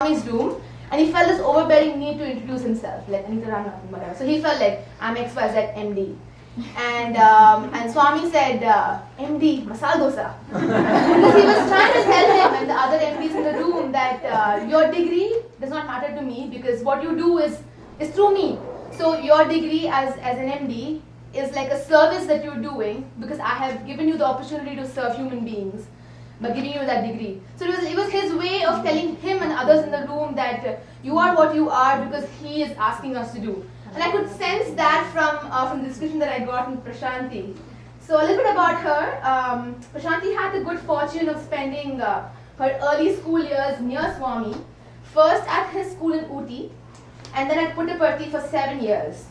Swami's room, and he felt this overbearing need to introduce himself, like I need to run up and whatever. So he felt like I'm XYZ MD, and Swami said MD masala dosa because he was trying to tell him and the other MDs in the room that your degree does not matter to me because what you do is through me. So your degree as an MD is like a service that you're doing because I have given you the opportunity to serve human beings by giving you that degree. So it was his way of telling him and others in the room that you are what you are because he is asking us to do. And I could sense that from the description that I got from Prashanti. So a little bit about her. Prashanti had the good fortune of spending her early school years near Swami, first at his school in Ooty, and then at Puttaparthi for 7 years.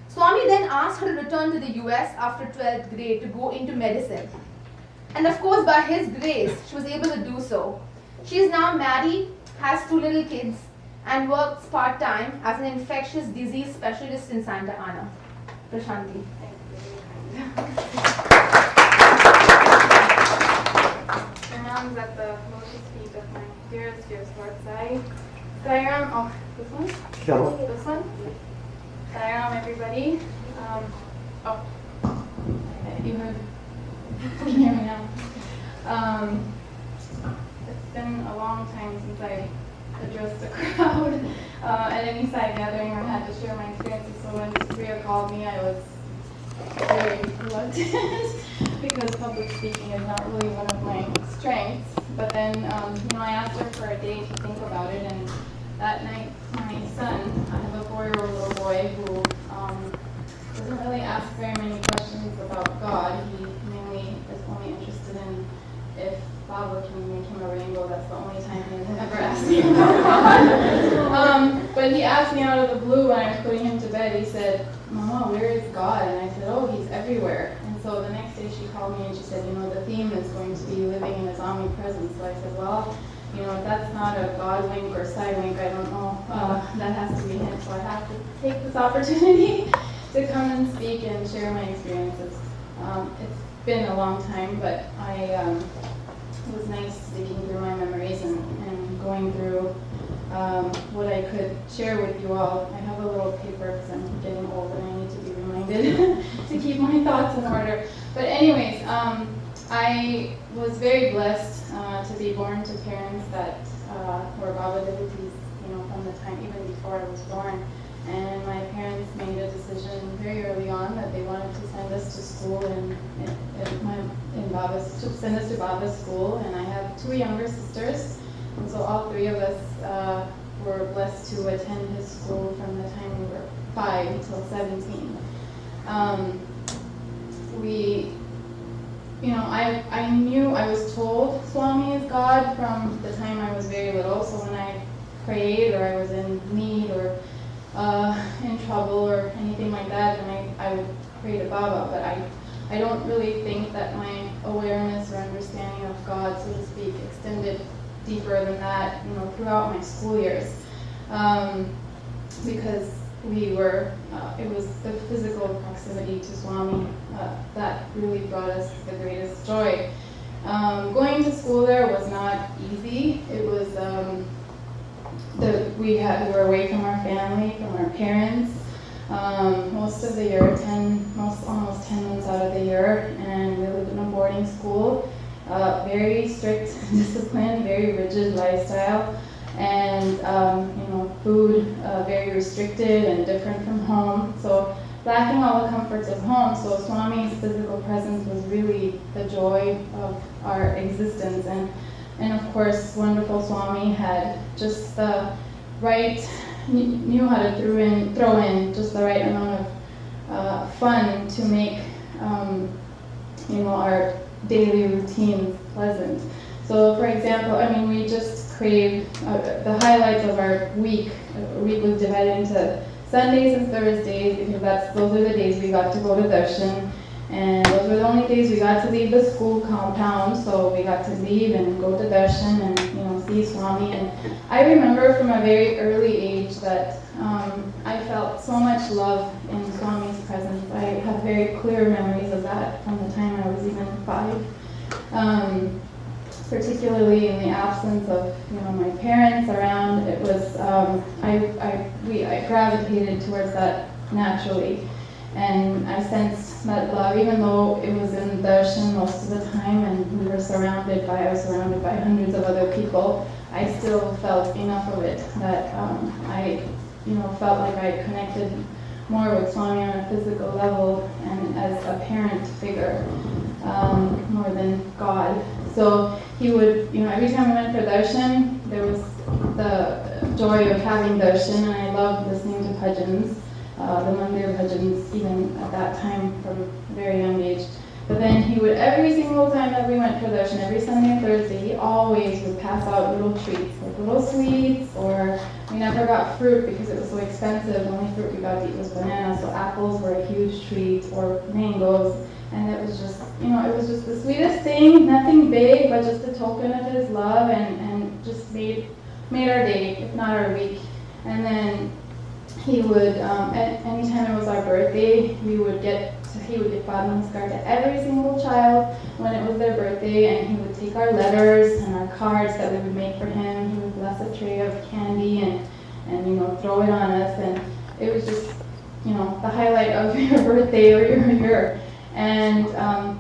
Swami then asked her to return to the US after 12th grade to go into medicine. And of course, by his grace, she was able to do so. She is now married, has 2 little kids, and works part-time as an infectious disease specialist in Santa Ana. Prashanti. Sayaram's at the lotus feet of my dearest Lord Sai. Sayaram, oh, this one? Sure. This one? Sayaram, everybody. You heard. Can you hear me now? It's been a long time since I addressed a crowd at any side gathering or had to share my experiences. So when Priya called me, I was very reluctant because public speaking is not really one of my strengths. But then, I asked her for a day to think about it, and that night, my son, I have a 4-year-old little boy who doesn't really ask very many questions about God. He mainly is only interested in if Baba can make him a rainbow. That's the only time he has ever asked me about God. But he asked me out of the blue when I was putting him to bed. He said, "Mama, where is God?" And I said, "Oh, he's everywhere." And so the next day she called me and she said, the theme is going to be living in his omnipresence. So I said, well, if that's not a God wink or side wink, I don't know. That has to be him. So I have to take this opportunity to come and speak and share my experiences. It's been a long time, but it was nice digging through my memories and going through what I could share with you all. I have a little paper because I'm getting old and I need to be reminded to keep my thoughts in order. But anyways, I was very blessed to be born to parents that were Baba devotees, from the time even before I was born. And my parents made a decision very early on that they wanted to send us to school in Baba's, to send us to Baba's school. And I have 2 younger sisters, and so all 3 of us were blessed to attend his school from the time we were 5 until 17. I was told Swami is God from the time I was very little. So when I prayed or I was in need or in trouble or anything like that, and I would pray to Baba, but I don't really think that my awareness or understanding of God, so to speak, extended deeper than that, throughout my school years, because it was the physical proximity to Swami that really brought us the greatest joy. Going to school there was not easy. It was we were away from our family, from our parents, most of the year, almost 10 months out of the year, and we lived in a boarding school, very strict discipline, very rigid lifestyle, and food very restricted and different from home, so lacking all the comforts of home. So Swami's physical presence was really the joy of our existence, and of course, wonderful Swami had just the right, knew how to throw in just the right amount of fun to make, our daily routines pleasant. So, for example, we just craved the highlights of our week. Our week was divided into Sundays and Thursdays because those are the days we got to go to darshan. And those were the only days we got to leave the school compound, so we got to leave and go to darshan and see Swami. And I remember from a very early age that I felt so much love in Swami's presence. I have very clear memories of that from the time I was even 5. particularly in the absence of my parents around. It was I gravitated towards that naturally, and I sensed that love, even though it was in darshan most of the time, and I was surrounded by hundreds of other people. I still felt enough of it that I felt like I connected more with Swami on a physical level and as a parent figure more than God. So he would, every time we went for darshan, there was the joy of having darshan, and I loved listening to bhajans, the mandir bhajans, even at that time from a very young age. But then he would, every single time that we went for darshan, every Sunday and Thursday, he always would pass out little treats, like little sweets, or we never got fruit because it was so expensive. The only fruit we got to eat was bananas, so apples were a huge treat, or mangoes. And it was just, it was just the sweetest thing, nothing big, but just a token of his love, and just made our day, if not our week. And then he would, anytime it was our birthday, he would give Padmaskar to every single child when it was their birthday, and he would take our letters and our cards that we would make for him. He would bless a tray of candy and throw it on us, and it was just, the highlight of your birthday or your year. And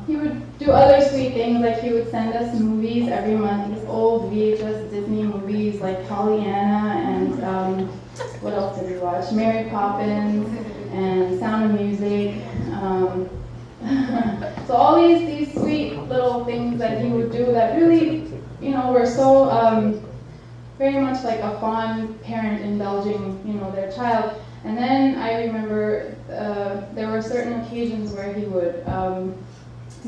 he would do other sweet things, like he would send us movies every month, these old VHS Disney movies like Pollyanna and what else did we watch? Mary Poppins and Sound of Music. So all these sweet little things that he would do that really, were so very much like a fond parent indulging, their child. And then I remember there were certain occasions where he would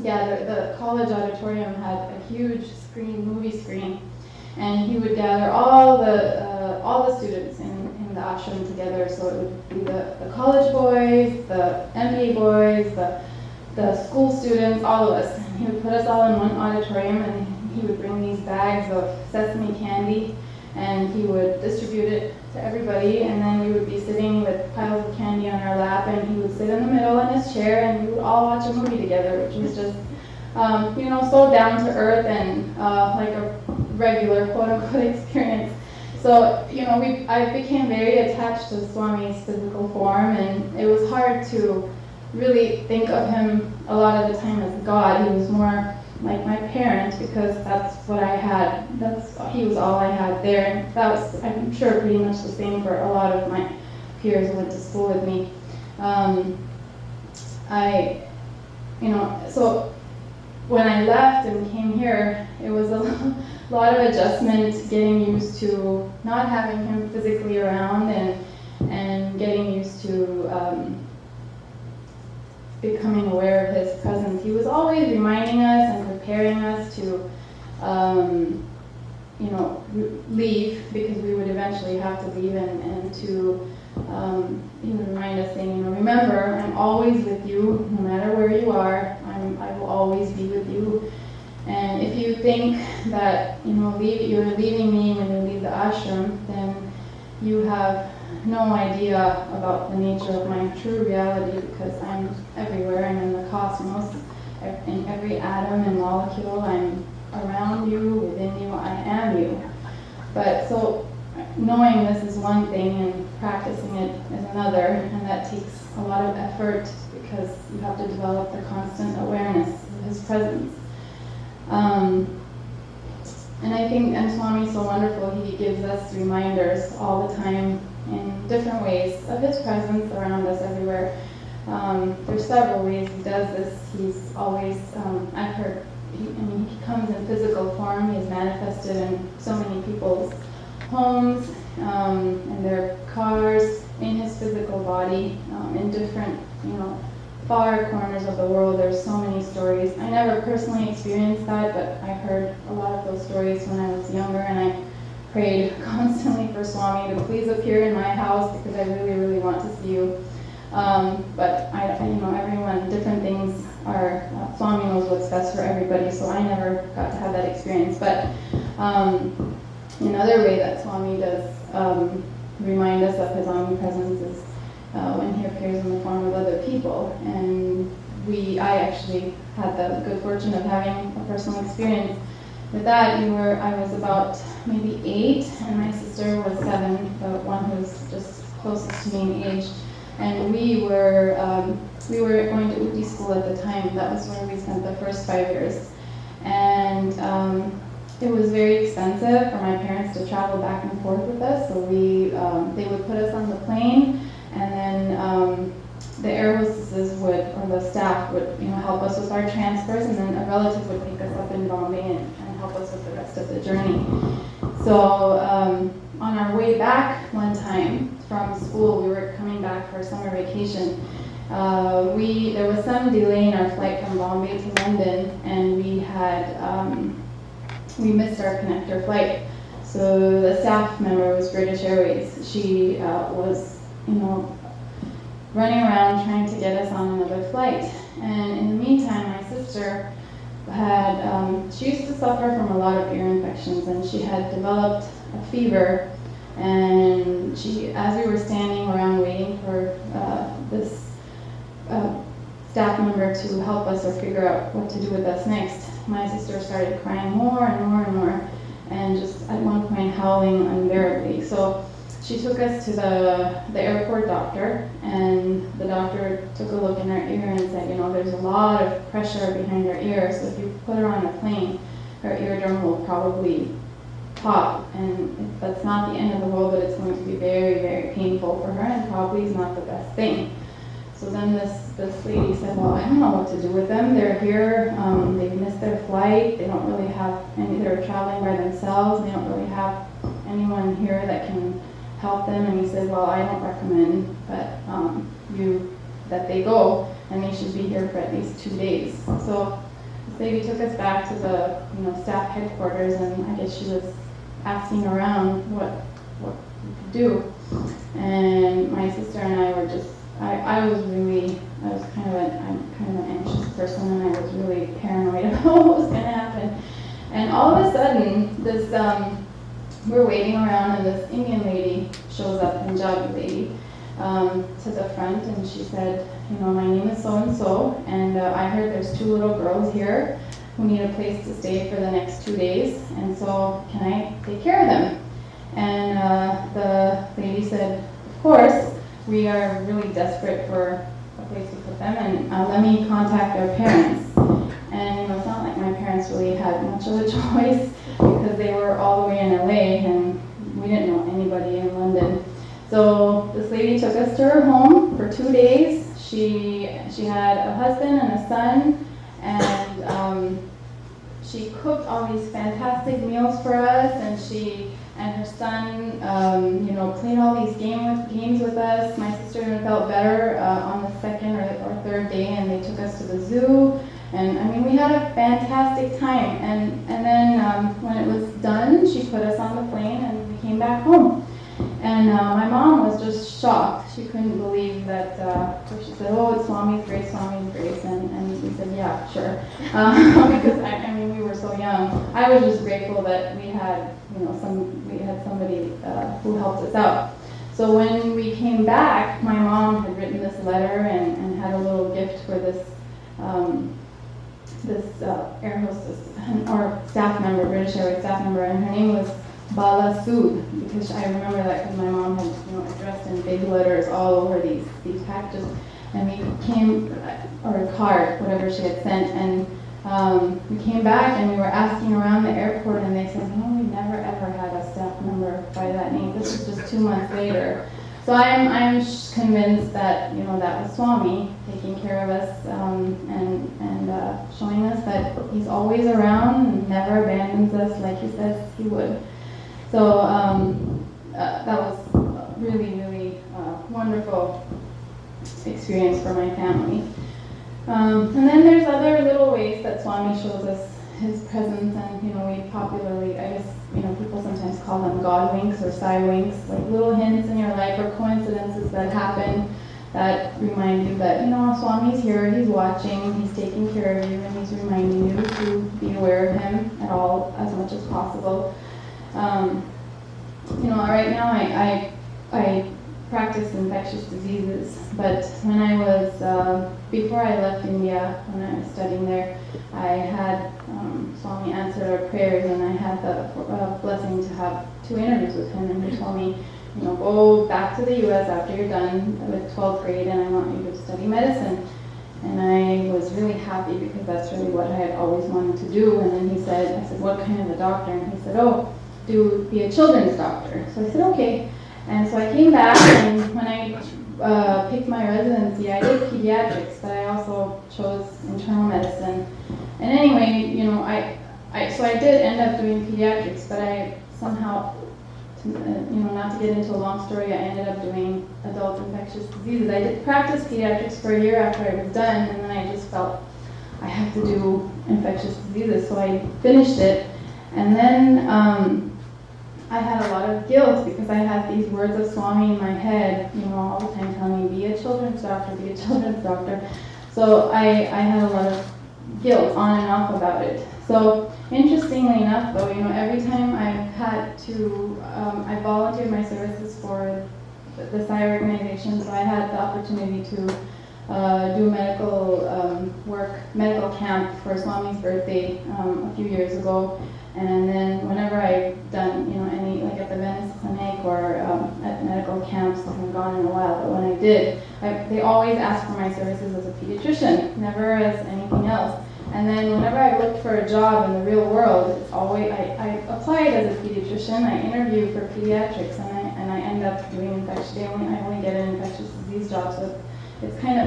gather. The college auditorium had a huge movie screen, and he would gather all the students in the ashram together. So it would be the college boys, the MBA boys, the school students, all of us. And he would put us all in one auditorium, and he would bring these bags of sesame candy, and he would distribute it to everybody, and then we would be sitting with piles of candy on our lap, and he would sit in the middle in his chair, and we would all watch a movie together, which was just, so down to earth and like a regular quote-unquote experience. So, I became very attached to Swami's physical form, and it was hard to really think of him a lot of the time as God. He was more like my parent, because that's what I had. He was all I had there, and that was, I'm sure, pretty much the same for a lot of my peers who went to school with me. So when I left and came here, it was a lot of adjustment, getting used to not having him physically around, and getting used to becoming aware of his presence. He was always reminding us and preparing us to, leave, because we would eventually have to leave, and to, he would remind us saying, remember, I'm always with you, no matter where you are, I will always be with you. And if you think that, you're leaving me when you leave the ashram, then you have no idea about the nature of my true reality, because I'm everywhere. I'm in the cosmos, in every atom and molecule. I'm around you, within you, I am you. But so knowing this is one thing, and practicing it is another, and that takes a lot of effort, because you have to develop the constant awareness of his presence. And I think, and Swami is so wonderful, he gives us reminders all the time in different ways of his presence around us everywhere. There's several ways he does this. He's always, I've heard, he comes in physical form. He is manifested in so many people's homes, in their cars, in his physical body, in different, far corners of the world. There's so many stories. I never personally experienced that, but I heard a lot of those stories when I was younger, and I prayed constantly for Swami to please appear in my house, because I really, really want to see you. But everyone, different things are, Swami knows what's best for everybody, so I never got to have that experience. But another way that Swami does remind us of his omnipresence is when he appears in the form of other people. And I actually had the good fortune of having a personal experience with that, I was about maybe 8, and my sister was 7, the one who's just closest to me in age. And we were going to Uti school at the time. That was where we spent the first 5 years. And it was very expensive for my parents to travel back and forth with us. So they would put us on the plane, and then the air hostesses or the staff would, help us with our transfers, and then a relative would pick us up in Bombay and help us with the rest of the journey. So on our way back one time from school, we were coming back for summer vacation. There was some delay in our flight from Bombay to London, and we missed our connector flight. So the staff member was British Airways. She was, running around trying to get us on another flight. And in the meantime, my sister she used to suffer from a lot of ear infections, and she had developed a fever. And as we were standing around waiting for this staff member to help us or figure out what to do with us next, my sister started crying more and more and more, and just at one point howling unbearably. So she took us to the airport doctor, and the doctor took a look in her ear and said, there's a lot of pressure behind her ear, so if you put her on a plane, her eardrum will probably pop, and that's not the end of the world, but it's going to be very, very painful for her, and probably is not the best thing. So then this lady said, well, I don't know what to do with them. They're here, they've missed their flight, they don't really have they're traveling by themselves, they don't really have anyone here that can help them. And he said, well, I don't recommend that they go, and they should be here for at least 2 days. So this lady took us back to the staff headquarters, and I guess she was asking around what we could do. And my sister and I were just, I'm kind of an anxious person, and I was really paranoid about what was going to happen. And all of a sudden, we're waiting around, and this Indian lady shows up, Punjabi lady, to the front, and she said, my name is so-and-so, and I heard there's 2 little girls here who need a place to stay for the next 2 days, and so can I take care of them? And the lady said, of course, we are really desperate for a place to put them, and let me contact their parents. And it's not like my parents really had much of a choice, because they were all the way in LA, and we didn't know anybody in London. So this lady took us to her home for 2 days. She had a husband and a son, and she cooked all these fantastic meals for us, and she and her son, played all these games with us. My sister even felt better on the 2nd or 3rd day, and they took us to the zoo. And we had a fantastic time. And then when it was done, she put us on the plane, and we came back home. And my mom was just shocked. She couldn't believe that. So she said, "Oh, it's Swami's grace, Swami's grace," and we said, "Yeah, sure," because we were so young. I was just grateful that we had, somebody who helped us out. So when we came back, my mom had written this letter and had a little gift for this air hostess or staff member, British Airways staff member, and her name was Bala Sood, because I remember that because my mom had addressed in big letters all over these packages, and we came, or a card, whatever she had sent, and we came back and we were asking around the airport, and they said, no, we never ever had a staff member by that name. This was just 2 months later. So I'm convinced that that was Swami taking care of us and showing us that he's always around and never abandons us like he says he would. So that was a really, really wonderful experience for my family. And then there's other little ways that Swami shows us his presence, and we popularly, I guess, people sometimes call them God winks or Sai winks, like little hints in your life or coincidences that happen that remind you that Swami's here, he's watching, he's taking care of you, and he's reminding you to be aware of him at all as much as possible. Right now I practiced infectious diseases, but when I was, before I left India, when I was studying there, I had Swami answered our prayers, and I had the blessing to have 2 interviews with him, and he told me, go back to the U.S. after you're done with 12th grade, and I want you to study medicine. And I was really happy because that's really what I had always wanted to do. And then I said, what kind of a doctor? And he said, be a children's doctor. So I said, okay. And so I came back, and when I picked my residency, I did pediatrics, but I also chose internal medicine. And anyway, so I did end up doing pediatrics, but I somehow, not to get into a long story, I ended up doing adult infectious diseases. I did practice pediatrics for a year after I was done, and then I just felt I have to do infectious diseases, so I finished it. And then I had a lot of guilt because I had these words of Swami in my head, all the time telling me, be a children's doctor, be a children's doctor. So I had a lot of guilt on and off about it. So interestingly enough, though, every time I've had to, I volunteered my services for the Sai organization, so I had the opportunity to do medical camp for Swami's birthday a few years ago. And then whenever I've done, any, like at the Venice Clinic or at medical camps, I haven't gone in a while, but when I did, they always asked for my services as a pediatrician, never as anything else. And then whenever I looked for a job in the real world, it's always, I applied as a pediatrician, I interviewed for pediatrics, and I end up doing infectious, I only get an infectious disease job, so it's kind of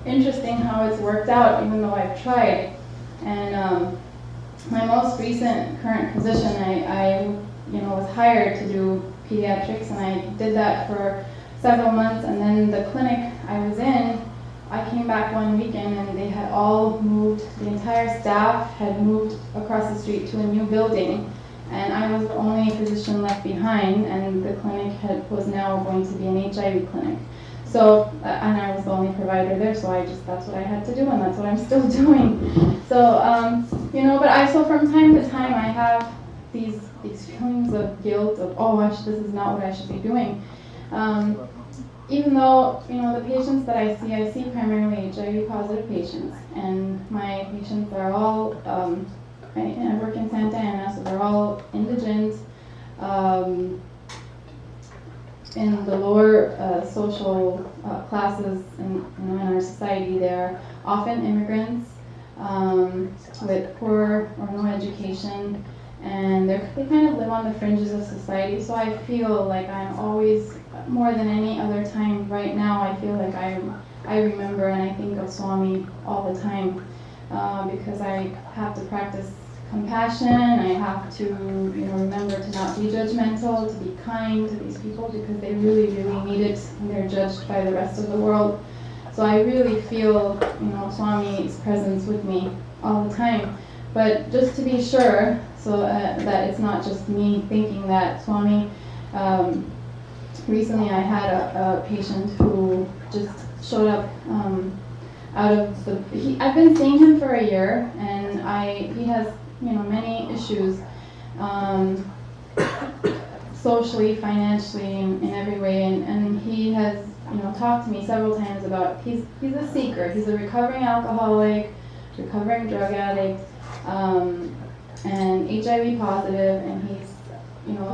interesting how it's worked out, even though I've tried. And my most recent current position, I was hired to do pediatrics, and I did that for several months, and then the clinic I was in, I came back one weekend and they had all moved, the entire staff had moved across the street to a new building, and I was the only physician left behind, and the clinic was now going to be an HIV clinic. So, and I was the only provider there, so that's what I had to do, and that's what I'm still doing. So, so from time to time I have these feelings of guilt of, this is not what I should be doing. Even though, the patients that I see primarily HIV positive patients, and my patients are all, I work in Santa Ana, so they're all indigent, in the lower social classes in our society. They're often immigrants with poor or no education, and they kind of live on the fringes of society. So I feel like I'm always, more than any other time right now, I feel like I remember and I think of Swami all the time, because I have to practice compassion. I have to remember to not be judgmental, to be kind to these people, because they really, really need it, and they're judged by the rest of the world. So I really feel Swami's presence with me all the time. But just to be sure, so that it's not just me thinking that, Swami, recently I had a patient who just showed up out of the, I've been seeing him for a year, and he has many issues, socially, financially, in every way, and he has talked to me several times about, he's a seeker, he's a recovering alcoholic, recovering drug addict, and HIV positive, and he's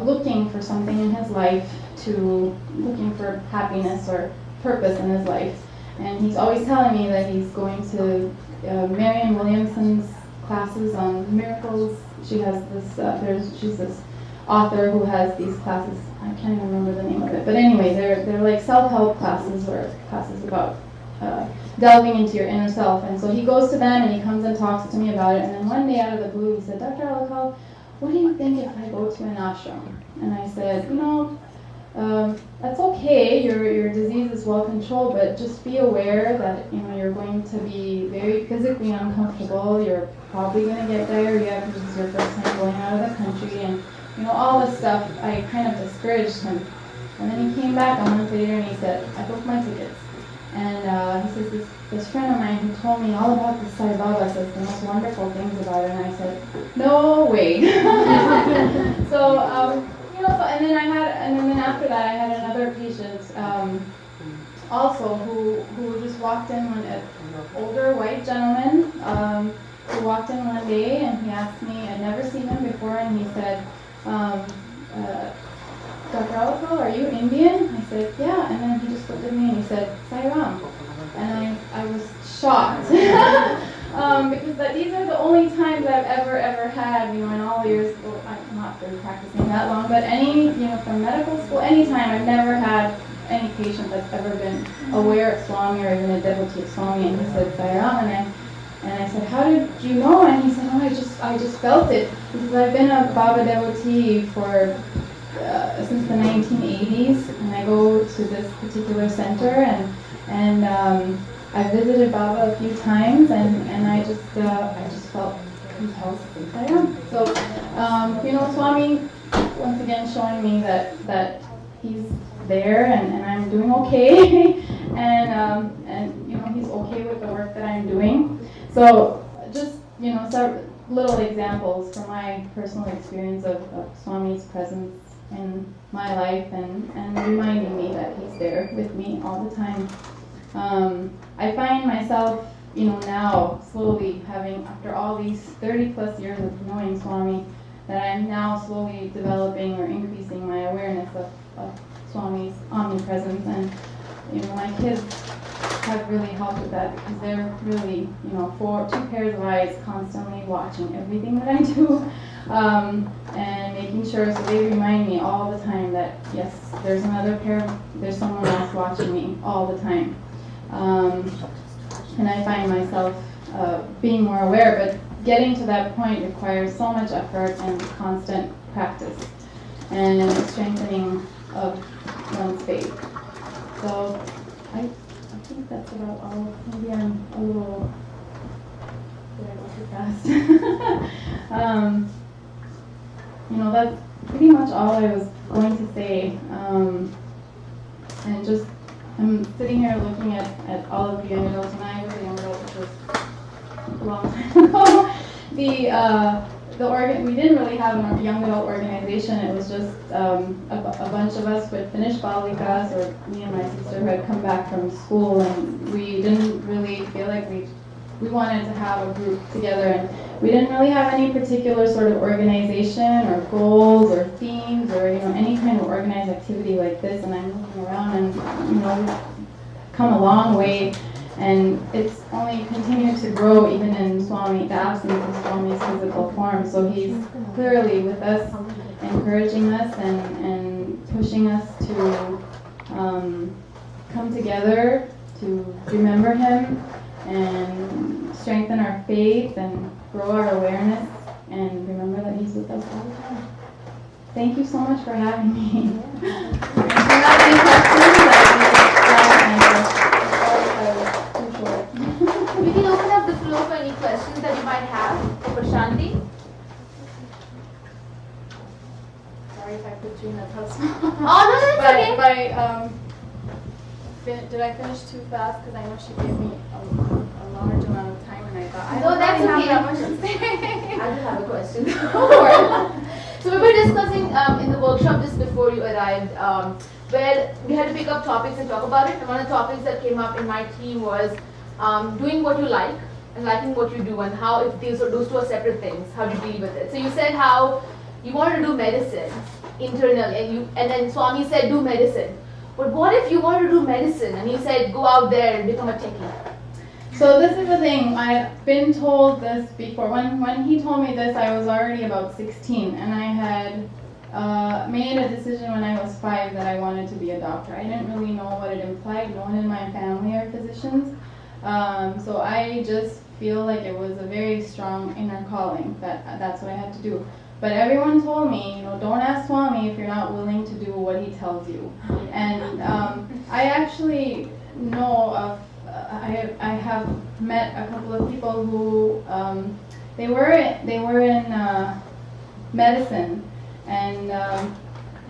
looking for something in his life, looking for happiness or purpose in his life. And he's always telling me that he's going to Marianne Williamson's classes on miracles. She has this, she's this author who has these classes, I can't even remember the name of it, but anyway, they're like self-help classes, or classes about delving into your inner self. And so he goes to them and he comes and talks to me about it, and then one day out of the blue he said, Dr. Alekal, what do you think if I go to an ashram? And I said, that's okay, your disease is well controlled, but just be aware that you're going to be very physically uncomfortable, you're probably going to get diarrhea because it's your first time going out of the country, and all this stuff. I kind of discouraged him. And then he came back a month later and he said, I booked my tickets. And he says, this friend of mine who told me all about the Sai Baba says the most wonderful things about it. And I said, no way. So, and then after that, I had another patient, also who just walked in, an older white gentleman, who walked in one day and he asked me, I'd never seen him before, and he said, Dr. Alekal, are you Indian? I said, yeah, and then he just looked at me and he said, Sairam. And I was shocked. Because these are the only times I've ever had, in all years, well, I've not been practicing that long, but from medical school, anytime, I've never had any patient that's ever been aware of Swami or even a devotee of Swami, and he said, Sairam, and I said, how did you know? And he said, I just felt it, because I've been a Baba devotee for since the 1980s, and I go to this particular center, and I visited Baba a few times, and I just felt compelled to say Sairam. So, Swami, once again, showing me that he's there, and I'm doing okay, and he's okay with the work that I'm doing. So, just several little examples from my personal experience of Swami's presence in my life, and reminding me that he's there with me all the time. I find myself, now slowly having, after all these 30 plus years of knowing Swami, that I'm now slowly developing or increasing my awareness of Swami's omnipresence, and my kids have really helped with that, because they're really, two pairs of eyes constantly watching everything that I do, and making sure, so they remind me all the time that yes, there's someone else watching me all the time. And I find myself being more aware, but getting to that point requires so much effort and constant practice and strengthening of one's faith. So I think that's about all. Maybe I'm a little, did I go too fast? That's pretty much all I was going to say. And just, I'm sitting here looking at all of you young adults, and I was a young adult, which was a long time ago. We didn't really have a young adult organization. It was just a bunch of us who had finished Balikas, or me and my sister who had come back from school, and we didn't really feel like we wanted to have a group together, and we didn't really have any particular sort of organization or goals or themes or any kind of organized activity like this. And I'm looking around, and we've come a long way, and it's only continued to grow even in the absence of Swami's physical form. So he's clearly with us, encouraging us and pushing us to come together to remember him and strengthen our faith and grow our awareness and remember that he's with us all the time. Thank you so much for having me. If you have any questions, We can open up the floor for any questions that you might have for Prashanti. Sorry if I put you in a tough spot. Oh, no, that's okay. Did I finish too fast? Because I know she gave me a large amount of time, and I thought I No, don't that's really okay. have that much to say. I do have a question. So we were discussing in the workshop just before you arrived, where we had to pick up topics and talk about it. And one of the topics that came up in my team was doing what you like and liking what you do, and how if those two are separate things, how do you deal with it? So you said how you wanted to do medicine internally, and then Swami said do medicine. But what if you want to do medicine and he said go out there and become a techie? So this is the thing, I've been told this before. When he told me this, I was already about 16, and I had made a decision when I was 5 that I wanted to be a doctor. I didn't really know what it implied. No one in my family are physicians. So I just feel like it was a very strong inner calling that's what I had to do. But everyone told me, don't ask Swami if you're not willing to do what he tells you. And I actually know of, I have met a couple of people who they were in medicine, and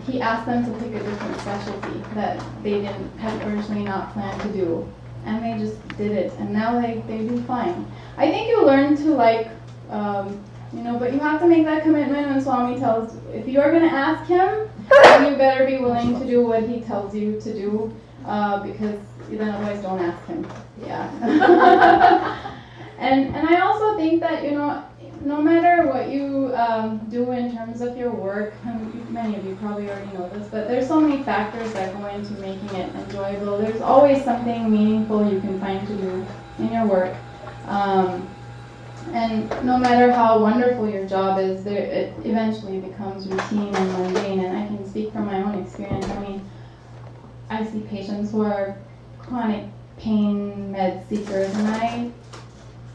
he asked them to pick a different specialty that they had originally not planned to do, and they just did it, and now they do fine. I think you learn to like. But you have to make that commitment when Swami tells, if you're going to ask him, And you better be willing to do what he tells you to do, because then otherwise don't ask him. Yeah. and I also think that, no matter what you do in terms of your work, and many of you probably already know this, but there's so many factors that go into making it enjoyable. There's always something meaningful you can find to do in your work. And no matter how wonderful your job is, it eventually becomes routine and mundane. And I can speak from my own experience. I mean, I see patients who are chronic pain med seekers, and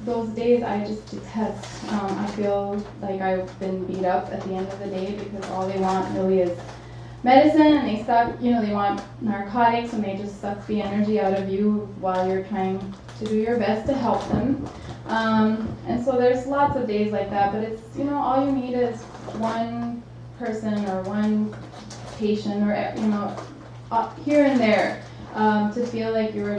those days I just detest. I feel like I've been beat up at the end of the day because all they want really is medicine, and they suck, they want narcotics, and they just suck the energy out of you while you're trying to do your best to help them. And so there's lots of days like that, but it's, all you need is one person or one patient or, here and there to feel like you're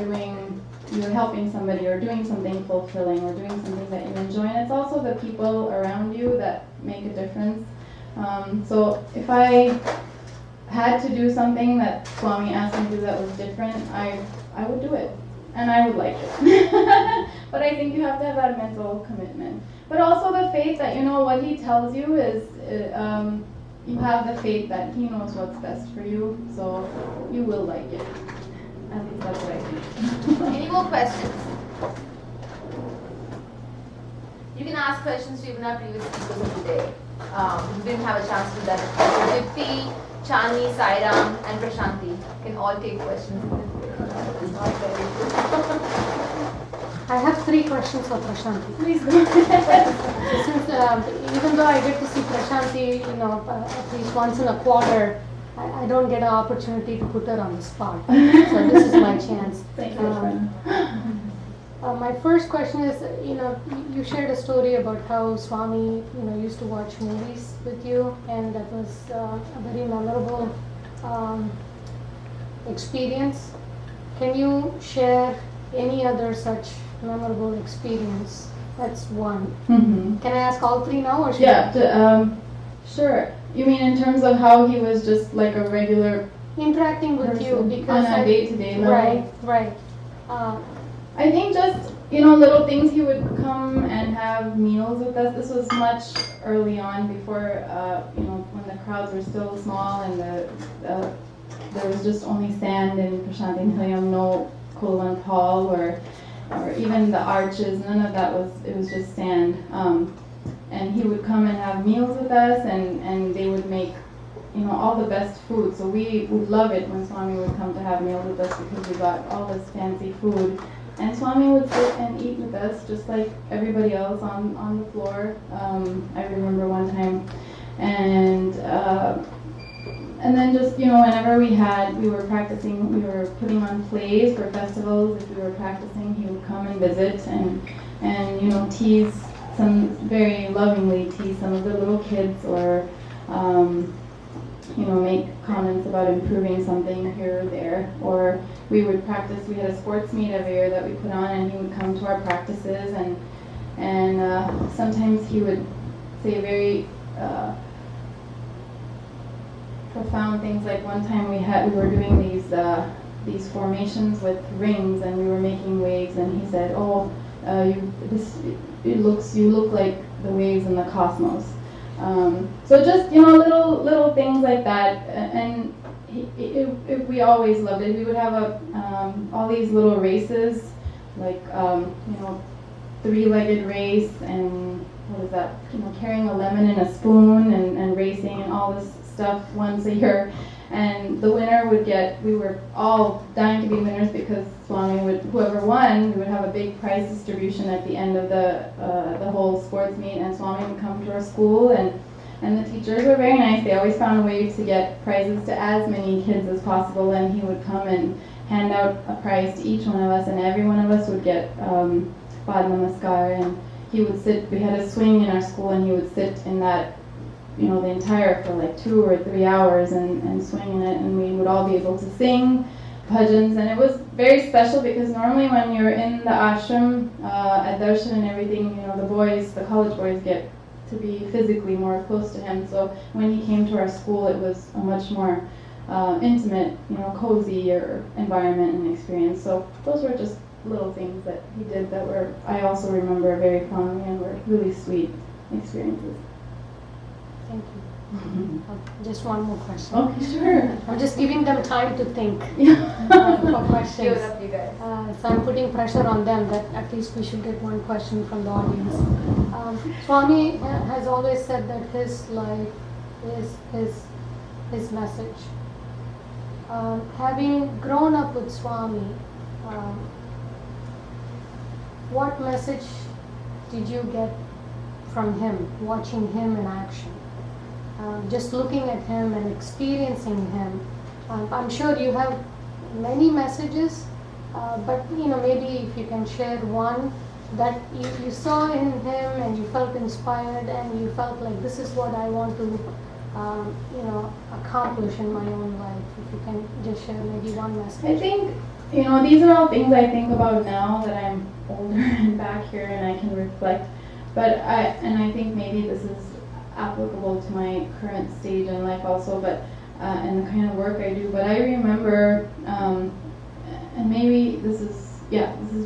helping somebody or doing something fulfilling or doing something that you enjoy. And it's also the people around you that make a difference. So if I had to do something that Swami asked me to do that was different, I would do it. And I would like it. But I think you have to have that mental commitment. But also the faith that, what he tells you is, you have the faith that he knows what's best for you, so you will like it. At least that's what I think. Any more questions? You can ask questions to even our previous speakers of today. We didn't have a chance to do that. Dipti, Chani, Sairam, and Prashanti can all take questions. I have 3 questions for Prashanti. Please go ahead. Since even though I get to see Prashanti, at least once in a quarter, I don't get an opportunity to put her on the spot. So this is my chance. Thank you, my first question is, you shared a story about how Swami, used to watch movies with you, and that was a very memorable experience. Can you share any other such memorable experience? That's one. Mm-hmm. Can I ask all 3 now, or should sure. You mean in terms of how he was just like a regular interacting with you, because on a day-to-day level? Right. I think just, little things. He would come and have meals with us. This was much early on before, when the crowds were still small and there was just only sand in Prashanti Nilayam, no Kulan Hall or even the arches. None of that it was just sand. And he would come and have meals with us, and they would make, all the best food. So we would love it when Swami would come to have meals with us because we got all this fancy food. And Swami would sit and eat with us just like everybody else on the floor. I remember one time. And then just, whenever we were practicing, we were putting on plays for festivals. If we were practicing, he would come and visit and tease very lovingly tease some of the little kids, or make comments about improving something here or there. Or we would practice. We had a sports meet every year that we put on, and he would come to our practices, and sometimes he would say very profound things. Like one time we were doing these formations with rings, and we were making waves, and he said, you look like the waves in the cosmos. So just little things like that, and we always loved it. We would have all these little races, like 3-legged race, and what is that? Carrying a lemon in a spoon and racing and all this stuff once a year. And the winner would we were all dying to be winners because Swami whoever won, we would have a big prize distribution at the end of the whole sports meet, and Swami would come to our school, and the teachers were very nice. They always found a way to get prizes to as many kids as possible, and he would come and hand out a prize to each one of us, and every one of us would get Pad Namaskar, and he would sit, we had a swing in our school, and he would sit in that the entire for like 2 or 3 hours and swing in it, and we would all be able to sing bhajans. And it was very special because normally when you're in the ashram at darshan and everything, the college boys get to be physically more close to him. So when he came to our school, it was a much more intimate, cozier environment and experience. So those were just little things that he did that were, I also remember very fondly and were really sweet experiences. Thank you. Just one more question. Okay, sure. I'm just giving them time to think for Give questions. it up, you guys. So I'm putting pressure on them that at least we should get one question from the audience. Swami has always said that his life is his message. Having grown up with Swami, what message did you get from him, watching him in action? Just looking at him and experiencing him. I'm sure you have many messages, but maybe if you can share one that you saw in him and you felt inspired and you felt like this is what I want to accomplish in my own life. If you can just share maybe one message. I think, these are all things I think about now that I'm older and back here and I can reflect. But I think maybe this is applicable to my current stage in life also, but and the kind of work I do. But I remember, and maybe this is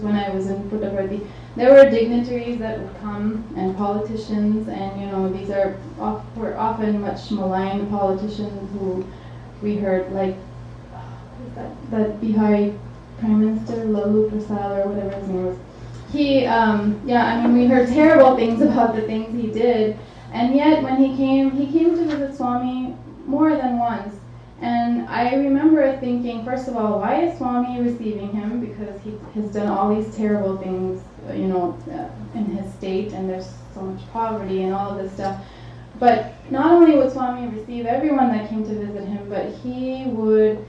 when I was in Puttaparthi. There were dignitaries that would come and politicians, and these were often much maligned politicians who we heard, like that Bihari Prime Minister Lalu Prasad or whatever his name was. We heard terrible things about the things he did. And yet, when he came to visit Swami more than once. And I remember thinking, first of all, why is Swami receiving him? Because he has done all these terrible things, in his state, and there's so much poverty and all of this stuff. But not only would Swami receive everyone that came to visit him, but he would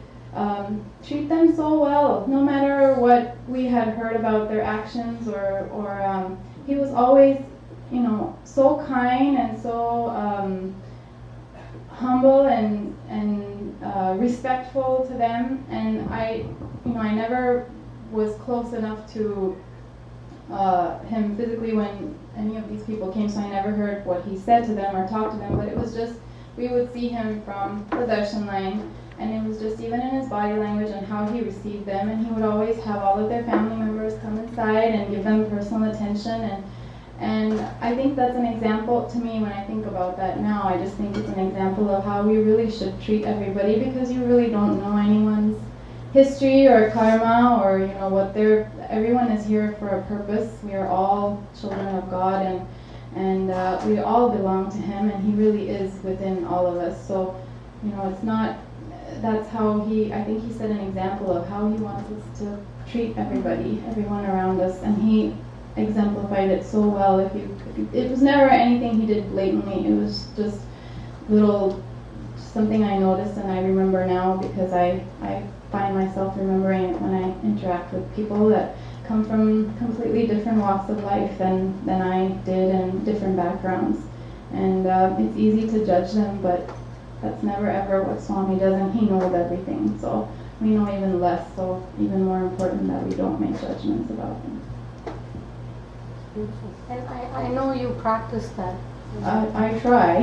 treat them so well, no matter what we had heard about their actions, or he was always so kind and so humble and respectful to them. And I never was close enough to him physically when any of these people came, so I never heard what he said to them or talked to them. But it was just, we would see him from the darshan line, and it was just even in his body language and how he received them. And he would always have all of their family members come inside and give them personal attention. And I think that's an example to me when I think about that now. I just think it's an example of how we really should treat everybody, because you really don't know anyone's history or karma or what everyone is here for a purpose. We are all children of God, and we all belong to Him, and He really is within all of us. So it's not, that's how I think he set an example of how he wants us to treat everyone around us, and he exemplified it so well. It was never anything he did blatantly. It was just something I noticed and I remember now, because I find myself remembering it when I interact with people that come from completely different walks of life than I did, and different backgrounds. And it's easy to judge them, but that's never ever what Swami does, and he knows everything. So we know even less, so even more important that we don't make judgments about them. And I know you practice that. I try.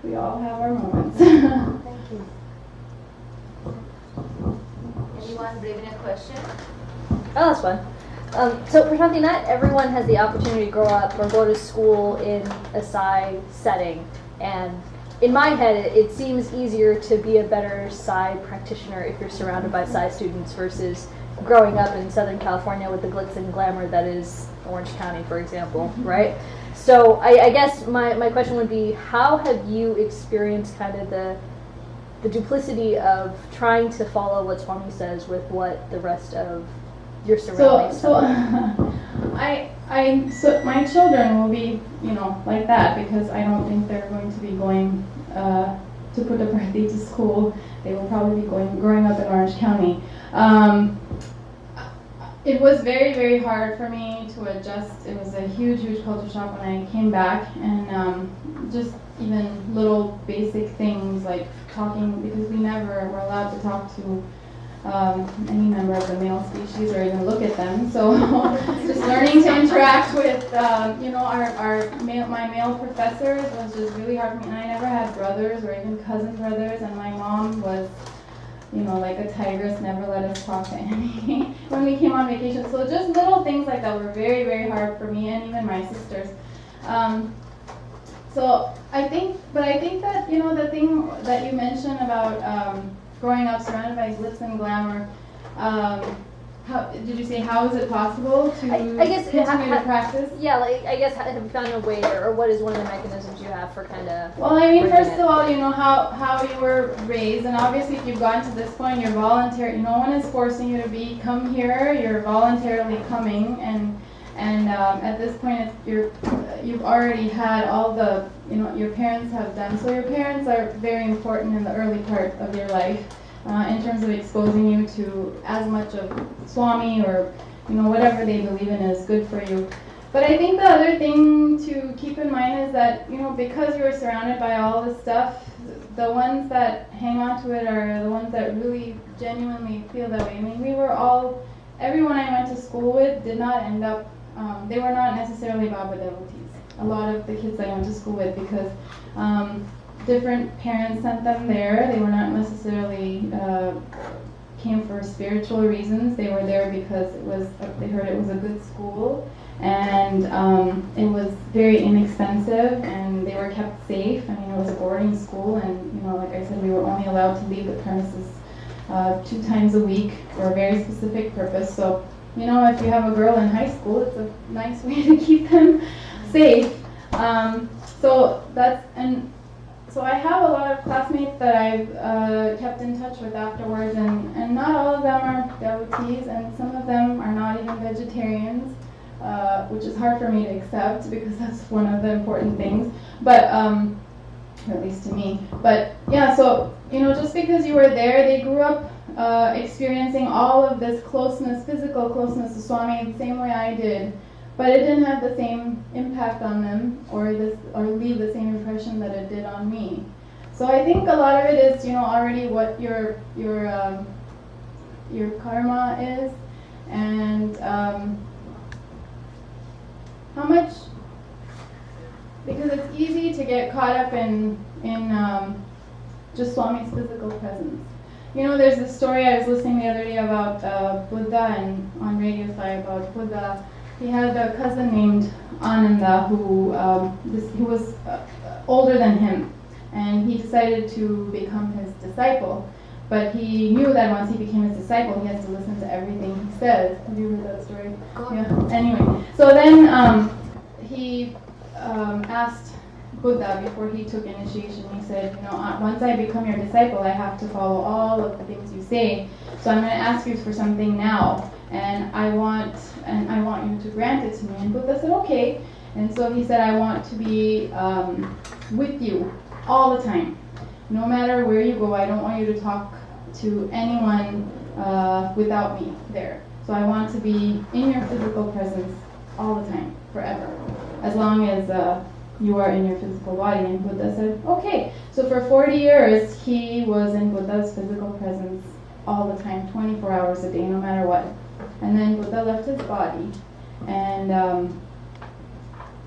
We all have our moments. Thank you. Anyone braving a question? Oh, that's fun. So, Prashanti, not everyone has the opportunity to grow up or go to school in a Sai setting. And in my head, it seems easier to be a better Sai practitioner if you're surrounded by Sai students versus growing up in Southern California with the glitz and glamour that is Orange County, for example, right? So I guess my question would be, how have you experienced kind of the duplicity of trying to follow what Swami says with what the rest of your surroundings so my children will be, like that, because I don't think they're going to be going to Puttaparthi to school. They will probably be growing up in Orange County. It was very, very hard for me to adjust. It was a huge, huge culture shock when I came back, and just even little basic things like talking, because we never were allowed to talk to any member of the male species or even look at them. So just learning to interact with, my male professors was just really hard for me. And I never had brothers or even cousin brothers, and my mom was, like a tigress, never let us talk to any when we came on vacation. So just little things like that were very, very hard for me and even my sisters. So I think that, the thing that you mentioned about growing up surrounded by glitz and glamour, how did you say, how is it possible to I guess continue to practice? Yeah, I guess have you found a way, or what is one of the mechanisms you have for kind of? Well, I mean, first of all, how you were raised, and obviously if you've gotten to this point, you're voluntary. No one is forcing you to come here. You're voluntarily coming, and at this point, you've already had all the your parents have done. So your parents are very important in the early part of your life. In terms of exposing you to as much of Swami or whatever they believe in is good for you. But I think the other thing to keep in mind is that because you were surrounded by all this stuff, the ones that hang on to it are the ones that really genuinely feel that way. I mean, everyone I went to school with did not end up, they were not necessarily Baba devotees. A lot of the kids I went to school with, because different parents sent them there. They were not necessarily came for spiritual reasons. They were there because they heard it was a good school, and it was very inexpensive, and they were kept safe. I mean, it was a boarding school, and like I said, we were only allowed to leave the premises 2 times a week for a very specific purpose. So if you have a girl in high school, it's a nice way to keep them safe. So I have a lot of classmates that I've kept in touch with afterwards, and not all of them are devotees, and some of them are not even vegetarians, which is hard for me to accept because that's one of the important things, but or at least to me. But yeah, so just because you were there, they grew up experiencing all of this closeness, physical closeness to Swami the same way I did. But it didn't have the same impact on them or leave the same impression that it did on me. So I think a lot of it is, already what your karma is, and how much, because it's easy to get caught up in just Swami's physical presence. There's this story I was listening the other day about Buddha, and on Radio Sai about Buddha. He had a cousin named Ananda who was older than him, and he decided to become his disciple. But he knew that once he became his disciple, he has to listen to everything he says. Have you heard that story? Yeah. Anyway, so then he asked Buddha before he took initiation. He said, once I become your disciple, I have to follow all of the things you say. So I'm going to ask you for something now, and I want you to grant it to me. And Buddha said, okay. And so he said, I want to be with you all the time. No matter where you go, I don't want you to talk to anyone without me there. So I want to be in your physical presence all the time, forever, as long as you are in your physical body. And Buddha said, okay. So for 40 years, he was in Buddha's physical presence all the time, 24 hours a day, no matter what. And then Buddha left his body, and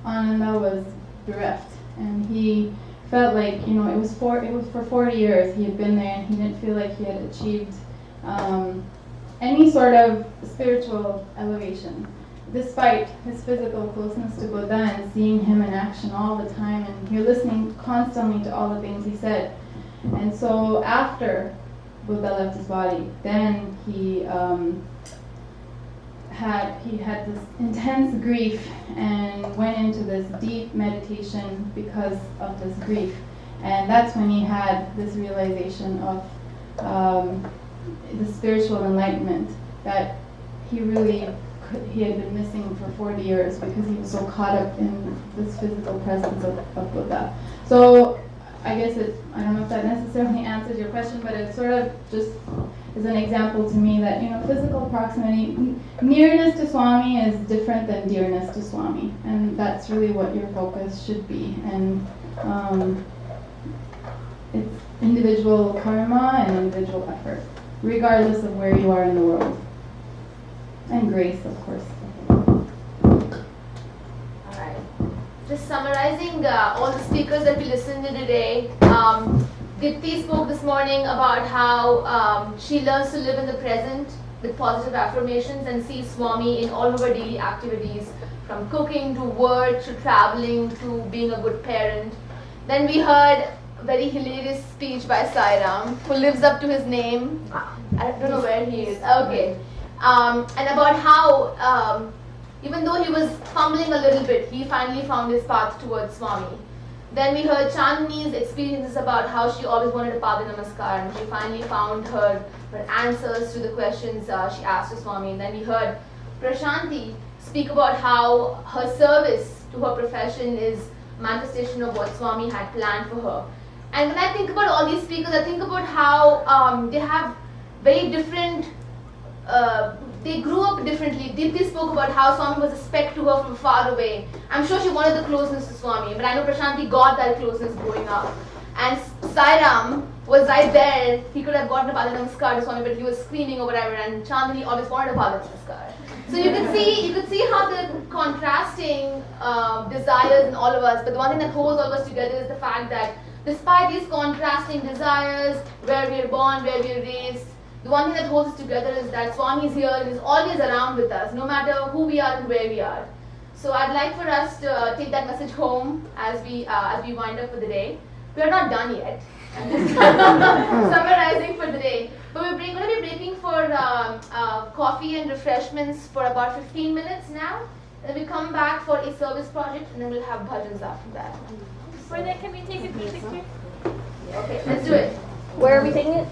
Ananda was bereft, and he felt like it was for 40 years he had been there, and he didn't feel like he had achieved any sort of spiritual elevation, despite his physical closeness to Buddha and seeing him in action all the time, and you're listening constantly to all the things he said. And so after Buddha left his body, then he had this intense grief and went into this deep meditation because of this grief. And that's when he had this realization of the spiritual enlightenment that he had been missing for 40 years because he was so caught up in this physical presence of Buddha. So I guess I don't know if that necessarily answers your question, but it sort of just is an example to me that, physical proximity, nearness to Swami is different than dearness to Swami, and that's really what your focus should be. And it's individual karma and individual effort. regardless of where you are in the world. And grace, of course. Alright. Just summarizing all the speakers that we listened to today. Dipti spoke this morning about how she learns to live in the present with positive affirmations and sees Swami in all of her daily activities, from cooking to work to traveling to being a good parent. Then we heard a very hilarious speech by Sairam, who lives up to his name. I don't know where he is. Okay. And about how even though he was fumbling a little bit, he finally found his path towards Swami. Then we heard Chandni's experiences about how she always wanted a Pada Namaskar, and she finally found her answers to the questions she asked to Swami. And then we heard Prashanti speak about how her service to her profession is manifestation of what Swami had planned for her. And when I think about all these speakers, I think about how they have very different they grew up differently. Dipti spoke about how Swami was a speck to her from far away. I'm sure she wanted the closeness to Swami, but I know Prashanti got that closeness growing up. And Sairam was right there. He could have gotten a Pada Namaskar to Swami, but he was screaming or whatever, and Chandni always wanted a Pada Namaskar. So you could see how the contrasting desires in all of us, but the one thing that holds all of us together is the fact that despite these contrasting desires, where we are born, where we are raised, the one thing that holds us together is that Swami is here and is always around with us, no matter who we are and where we are. So I'd like for us to take that message home as we wind up for the day. We are not done yet. I'm just summarizing for the day. But we're going to be breaking for coffee and refreshments for about 15 minutes now. And then we come back for a service project, and then we'll have bhajans after that. Before that, can we take a picture? Okay, let's do it. Where are we taking it?